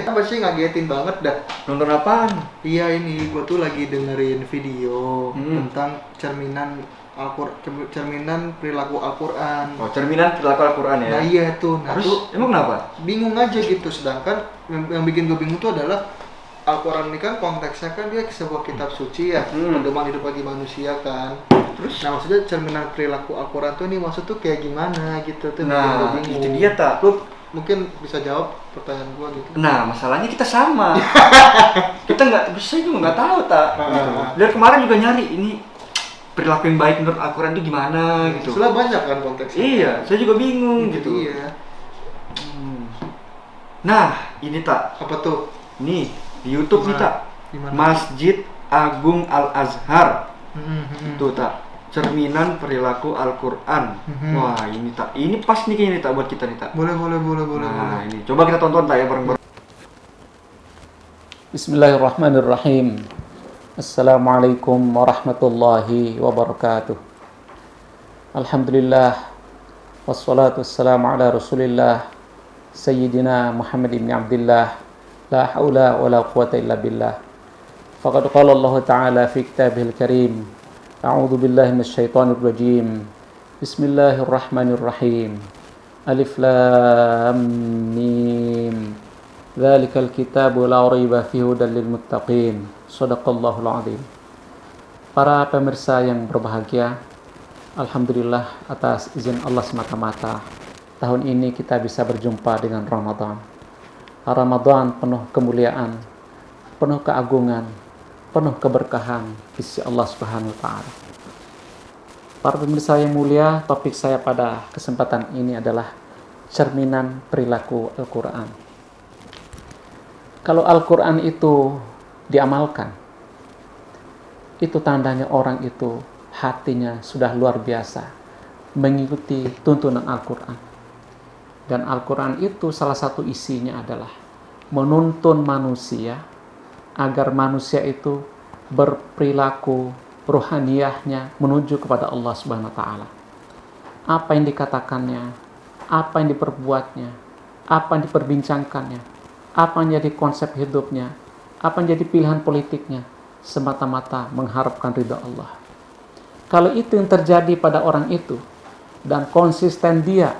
Apa sih ngagetin banget dah. Nonton apaan? Iya ini, gua tuh lagi dengerin video tentang cerminan perilaku Al-Quran. Oh, cerminan perilaku Al-Quran ya? Nah iya tuh, Terus, emang kenapa? bingung aja gitu. Sedangkan yang bikin gue bingung tuh adalah Al-Quran ini kan konteksnya kan dia sebuah kitab suci ya, pedoman hidup bagi manusia kan. Terus, nah maksudnya cerminan perilaku Al-Quran tuh ini maksud tuh kayak gimana gitu tuh. Nah, bingung. itu dia tak. Lu mungkin bisa jawab pertanyaan gua gitu. Nah, masalahnya kita sama. Kita saya juga nggak tahu tak. Gitu. Dari kemarin juga nyari ini perilaku yang baik menurut Al-Quran itu gimana gitu. Soalnya banyak kan konteksnya. Iya, saya juga bingung gitu. Iya. Nah, ini tak. Apa tuh? Nih di YouTube nih tak. Gimana? Masjid Agung Al-Azhar. Itu tak. Cerminan perilaku Al-Quran. Wah, ini tak. Ini pas nih kayaknya nih tak buat kita nih tak. Boleh. Nah, ini coba kita tonton tak ya bareng-bareng. Bismillahirrahmanirrahim. Assalamualaikum warahmatullahi wabarakatuh. Alhamdulillah wassalatu wassalamu ala Rasulillah Sayyidina Muhammad ibn Abdullah. La haula wa la quwata illa billah. Faqad qala Allah Ta'ala fi kitabihil karim. A'udzu billahi minasyaitonir rajim. Bismillahirrahmanirrahim. Alif lam mim. Dzalikal kitabu la raiba fihi hudal lil muttaqin. Shadaqallahul azim. Para pemirsa yang berbahagia, alhamdulillah atas izin Allah semata-mata tahun ini kita bisa berjumpa dengan Ramadan. Ramadan penuh kemuliaan, penuh keagungan, penuh keberkahan di sisi Allah Subhanahu wa taala. Para pemirsa yang mulia, topik saya pada kesempatan ini adalah cerminan perilaku Al-Quran. Kalau Al-Quran itu diamalkan, itu tandanya orang itu hatinya sudah luar biasa mengikuti tuntunan Al-Quran. Dan Al-Quran itu salah satu isinya adalah menuntun manusia agar manusia itu berperilaku ruhaniyahnya menuju kepada Allah Subhanahu wa taala. Apa yang dikatakannya, apa yang diperbuatnya, apa yang diperbincangkannya, apa yang jadi konsep hidupnya, apa yang jadi pilihan politiknya, semata-mata mengharapkan ridha Allah. Kalau itu yang terjadi pada orang itu dan konsisten dia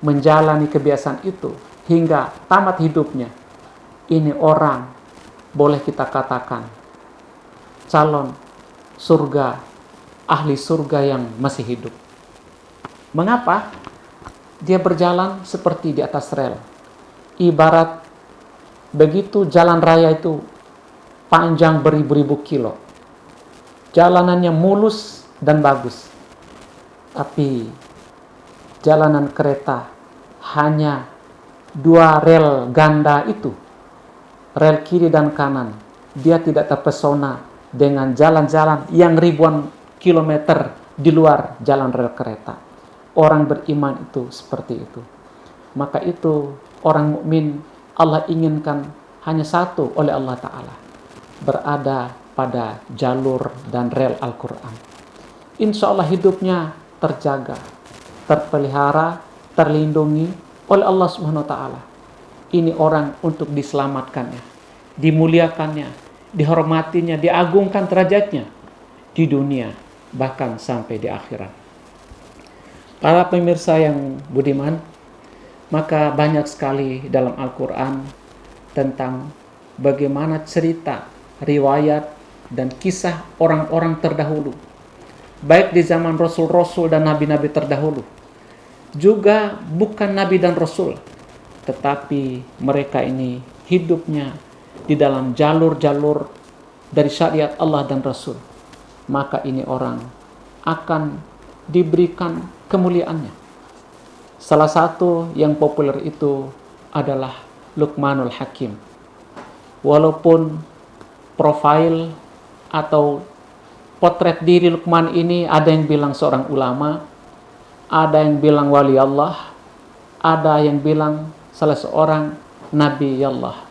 menjalani kebiasaan itu hingga tamat hidupnya, ini orang boleh kita katakan calon surga, ahli surga yang masih hidup. Mengapa? Dia berjalan seperti di atas rel. Ibarat begitu jalan raya itu panjang beribu-ribu kilo. Jalanannya mulus dan bagus. Tapi jalanan kereta hanya 2 rel ganda itu, rel kiri dan kanan. Dia tidak terpesona dengan jalan-jalan yang ribuan kilometer di luar jalan rel kereta. Orang beriman itu seperti itu. Maka itu orang mukmin Allah inginkan hanya satu oleh Allah Ta'ala, berada pada jalur dan rel Al-Quran. Insya Allah hidupnya terjaga, terpelihara, terlindungi oleh Allah Subhanahu wa taala. Ini orang untuk diselamatkannya, dimuliakannya, dihormatinya, diagungkan derajatnya di dunia bahkan sampai di akhirat. Para pemirsa yang budiman, maka banyak sekali dalam Al-Quran tentang bagaimana cerita, riwayat dan kisah orang-orang terdahulu, baik di zaman Rasul-Rasul dan Nabi-Nabi terdahulu, juga bukan Nabi dan Rasul, tetapi mereka ini hidupnya di dalam jalur-jalur dari syariat Allah dan Rasul. Maka ini orang akan diberikan kemuliaannya. Salah satu yang populer itu adalah Luqmanul Hakim. Walaupun profil atau potret diri Luqman ini ada yang bilang seorang ulama, ada yang bilang wali Allah, ada yang bilang salah seorang nabi Allah.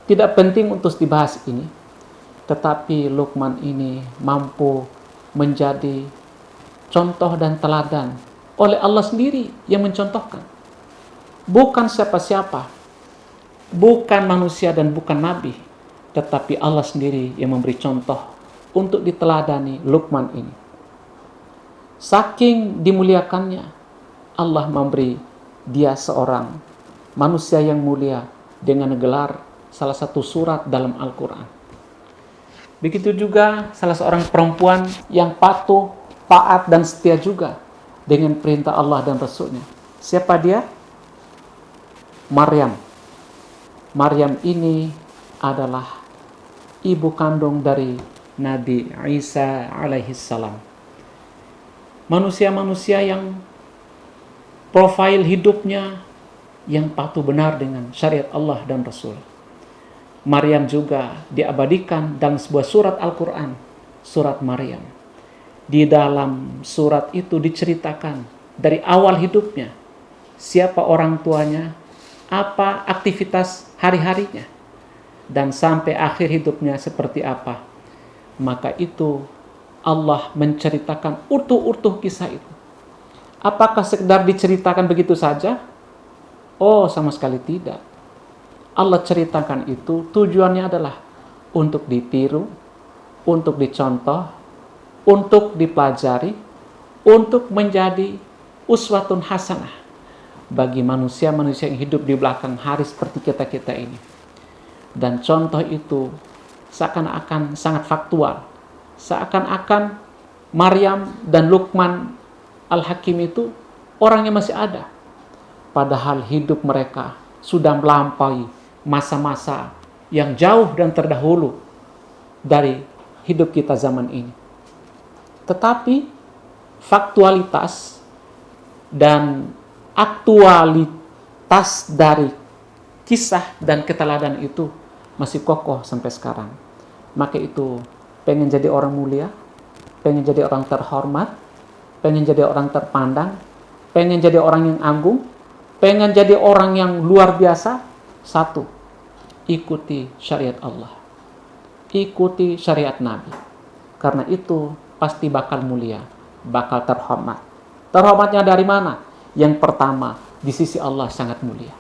Tidak penting untuk dibahas ini, tetapi Luqman ini mampu menjadi contoh dan teladan oleh Allah sendiri yang mencontohkan. Bukan siapa-siapa. bukan manusia dan bukan nabi, tetapi Allah sendiri yang memberi contoh untuk diteladani Luqman ini. Saking dimuliakannya, Allah memberi dia seorang manusia yang mulia dengan gelar salah satu surat dalam Al-Quran. Begitu juga salah seorang perempuan yang patuh, taat dan setia juga dengan perintah Allah dan Rasulnya. Siapa dia? Maryam. Maryam ini adalah ibu kandung dari Nabi Isa alaihissalam. Manusia-manusia yang profil hidupnya yang patuh benar dengan syariat Allah dan Rasul. Maryam juga diabadikan dalam sebuah surat Al-Quran, surat Maryam. Di dalam surat itu diceritakan dari awal hidupnya, siapa orang tuanya, apa aktivitas hari-harinya, dan sampai akhir hidupnya seperti apa. Maka itu Allah menceritakan utuh-utuh kisah itu. Apakah sekedar diceritakan begitu saja? Oh, sama sekali tidak. Allah ceritakan itu tujuannya adalah untuk ditiru, untuk dicontoh, untuk dipelajari, untuk menjadi uswatun hasanah bagi manusia-manusia yang hidup di belakang hari seperti kita-kita ini. Dan contoh itu seakan-akan sangat faktual. Seakan-akan Maryam dan Luqman Al-Hakim itu orangnya masih ada. Padahal hidup mereka sudah melampaui masa-masa yang jauh dan terdahulu dari hidup kita zaman ini. Tetapi faktualitas dan aktualitas dari kisah dan keteladan itu masih kokoh sampai sekarang. Maka itu pengen jadi orang mulia, pengen jadi orang terhormat, pengen jadi orang terpandang, pengen jadi orang yang agung, pengen jadi orang yang luar biasa. Satu, ikuti syariat Allah, ikuti syariat Nabi. Karena itu pasti bakal mulia, bakal terhormat. Terhormatnya dari mana? Yang pertama, di sisi Allah sangat mulia.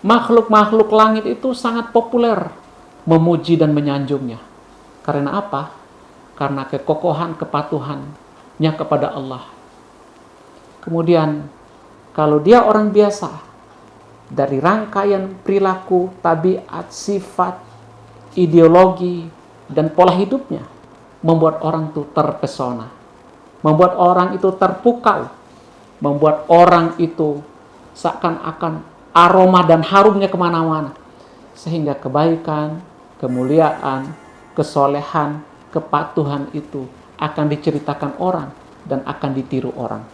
Makhluk-makhluk langit itu sangat populer memuji dan menyanjungnya. Karena apa? Karena kekokohan kepatuhannya kepada Allah. Kemudian, kalau dia orang biasa, dari rangkaian perilaku, tabiat, sifat, ideologi, dan pola hidupnya, membuat orang itu terpesona, membuat orang itu terpukau, membuat orang itu seakan-akan aroma dan harumnya kemana-mana. Sehingga kebaikan, kemuliaan, kesolehan, kepatuhan itu akan diceritakan orang dan akan ditiru orang.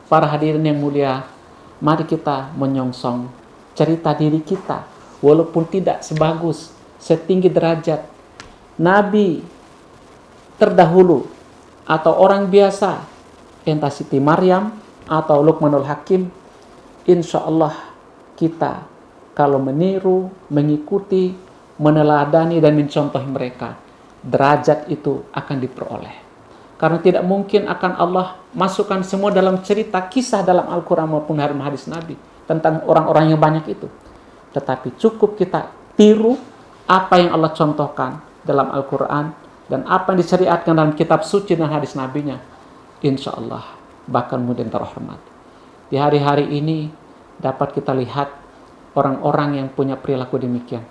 Para hadirin yang mulia, mari kita menyongsong cerita diri kita, walaupun tidak sebagus, setinggi derajat Nabi terdahulu atau orang biasa, entah Siti Maryam atau Luqmanul Hakim. Insya Allah kita kalau meniru, mengikuti, meneladani dan mencontohi mereka, derajat itu akan diperoleh. Karena tidak mungkin akan Allah masukkan semua dalam cerita kisah dalam Al-Quran maupun dalam hadis Nabi tentang orang-orang yang banyak itu. Tetapi cukup kita tiru apa yang Allah contohkan dalam Al-Quran dan apa yang disyariatkan dalam kitab suci dan hadis Nabi-Nya. Insya Allah bahkan kemudian terhormat. Di hari-hari ini dapat kita lihat orang-orang yang punya perilaku demikian.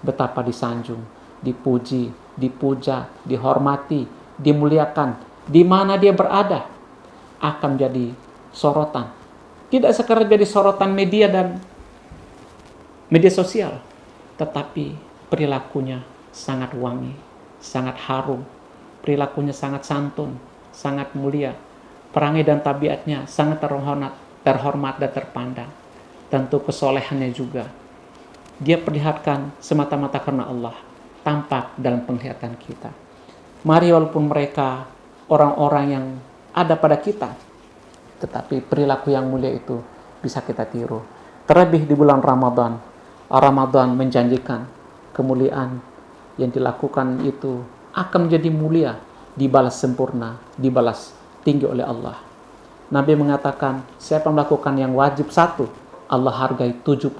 Betapa disanjung, dipuji, dipuja, dihormati, dimuliakan. Di mana dia berada akan jadi sorotan. Tidak sekedar jadi sorotan media dan media sosial, tetapi perilakunya sangat wangi, sangat harum, perilakunya sangat santun, sangat mulia, perangai dan tabiatnya sangat terhormat dan terpandang. Tentu kesolehannya juga dia perlihatkan semata-mata karena Allah, tampak dalam penglihatan kita. Mari walaupun mereka orang-orang yang ada pada kita, tetapi perilaku yang mulia itu bisa kita tiru. Terlebih di bulan Ramadan. Ramadan menjanjikan kemuliaan yang dilakukan itu akan menjadi mulia, dibalas sempurna, dibalas tinggi oleh Allah. Nabi mengatakan, siapa melakukan yang wajib satu, Allah hargai 70.000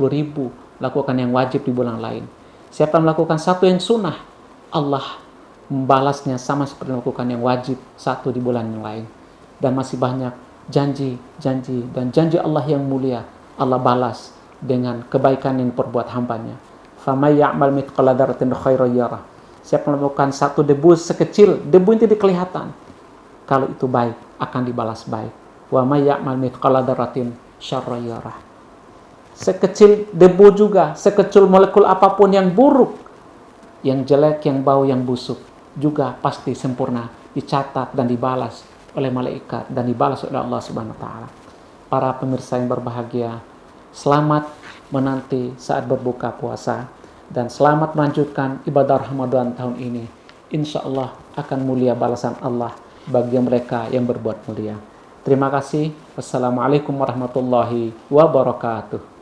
lakukan yang wajib di bulan lain. Siapa yang melakukan satu yang sunnah, Allah membalasnya sama seperti melakukan yang wajib satu di bulan yang lain. Dan masih banyak janji dan janji Allah yang mulia Allah balas dengan kebaikan yang diperbuat hambanya. Faman ya'mal mithqala dzarratin khairan yarah. Siapa yang melakukan satu debu sekecil, debu itu kelihatan, kalau itu baik akan dibalas baik. Wa may ya'mal mithqala dzarratin syarran yarah. Sekecil debu juga, sekecil molekul apapun yang buruk, yang jelek, yang bau, yang busuk, juga pasti sempurna dicatat dan dibalas oleh malaikat dan dibalas oleh Allah Subhanahu wa taala. Para pemirsa yang berbahagia, selamat menanti saat berbuka puasa dan selamat melanjutkan ibadah Ramadan tahun ini. Insya Allah akan mulia balasan Allah bagi mereka yang berbuat mulia. Terima kasih. Wassalamualaikum warahmatullahi wabarakatuh.